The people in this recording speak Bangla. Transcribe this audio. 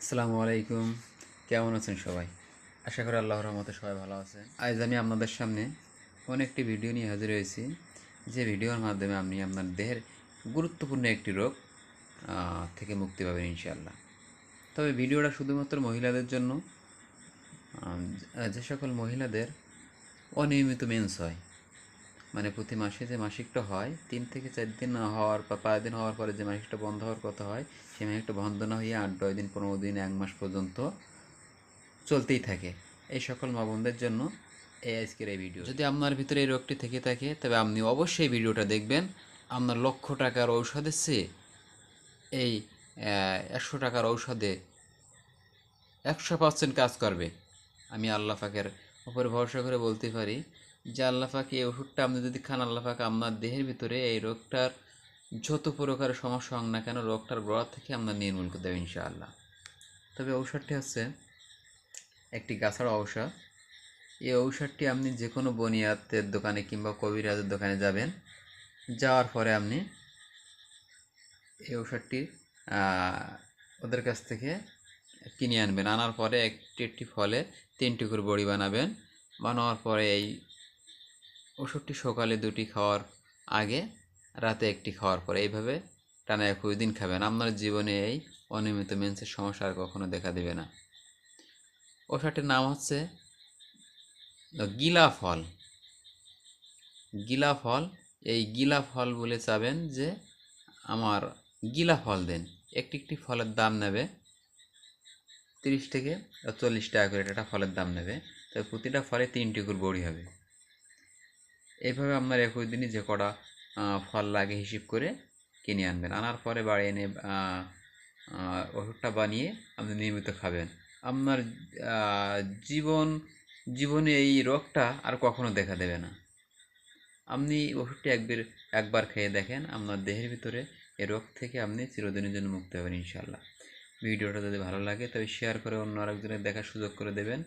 আসসালামু আলাইকুম। কেমন আছেন সবাই? আশা করি আল্লাহর রহমতে সবাই ভালো আছেন। আজ আমি আপনাদের সামনে এমন একটি ভিডিও নিয়ে হাজির হয়েছি, যে ভিডিওর মাধ্যমে আপনি আপনার দেহের গুরুত্বপূর্ণ একটি রোগ থেকে মুক্তি পাবেন ইনশাআল্লাহ। তবে ভিডিওটা শুধুমাত্র মহিলাদের জন্য। যে সকল মহিলাদের অনিয়মিত মেন্স হয়, মানে প্রতি মাসে যে মাসিকটা হয় 3 থেকে 4 দিন হওয়ার বা 5 দিন হওয়ার পরে যে মাসিকটা বন্ধ হওয়ার কথা হয়, সেই মাসিকটা বন্ধ না হয়ে 8-10 দিন, 15 দিন, 1 মাস পর্যন্ত চলতেই থাকে। এই সকল মা বোনদের জন্য আজকের এই ভিডিও। যদি আপনার ভিতরে এই রোগটি থেকে থাকে, তবে আপনি অবশ্যই ভিডিওটা দেখবেন। আপনার লক্ষ টাকার ঔষধের চেয়ে এই 100 টাকার ঔষধে 100% কাজ করবে। আমি আল্লাহ পাকের উপরে ভরসা করে বলতে পারি যে আল্লাহ পাক এই ওষুধটা আপনি যদি খান, আল্লাহ পাক আপনার দেহের ভিতরে এই রোগটার যত প্রকারের সমস্যা হোক না কেন, রোগটার গোড়া থেকে আপনার নির্মূল করে দেবে ইনশাআল্লাহ। তবে ঔষধটি হচ্ছে একটি গাছাড়া ঔষধ। এই ঔষধটি আপনি যে কোনো বনিয়াতের দোকানে কিংবা কবিরাজের দোকানে যাবেন, যাওয়ার পরে আপনি এই ঔষধটি ওদের কাছ থেকে কিনে আনবেন। আনার পরে একটি একটি ফলে 3টি করে বড়ি বানাবেন। বানানোর পরে এই ওষুধটি সকালে 2টি খাওয়ার আগে, রাতে 1টি খাওয়ার পরে, এইভাবে টানা 21 দিন খাবেন। আপনার জীবনে এই অনিয়মিত মেন্সের সমস্যা আর কখনো দেখা দেবে না। ওষুধটির নাম হচ্ছে গিলা ফল। গিলা ফল। এই গিলা ফল বলে চাবেন যে আমার গিলা ফল দেন। একটি একটি ফলের দাম নেবে 30 থেকে 40 টাকা করে, একটা ফলের দাম নেবে। তবে প্রতিটা ফলে 3টি করে বড়ি হবে। এইভাবে আপনার 21 দিনই যে কটা ফল লাগে হিসেব করে কিনে আনবেন। আনার পরে বাড়ি এনে ওষুধটা বানিয়ে আপনি নিয়মিত খাবেন। আপনার আহ, জীবন জীবনে এই রোগটা আর কখনো দেখা দেবে না। আপনি ওষুধটি একবার খেয়ে দেখেন, আপনার দেহের ভিতরে এই রোগ থেকে আপনি চিরদিনের জন্য মুক্তি হবেন ইনশাআল্লাহ। ভিডিওটা যদি ভালো লাগে তবে শেয়ার করে অন্য আরেকজনের দেখার সুযোগ করে দেবেন।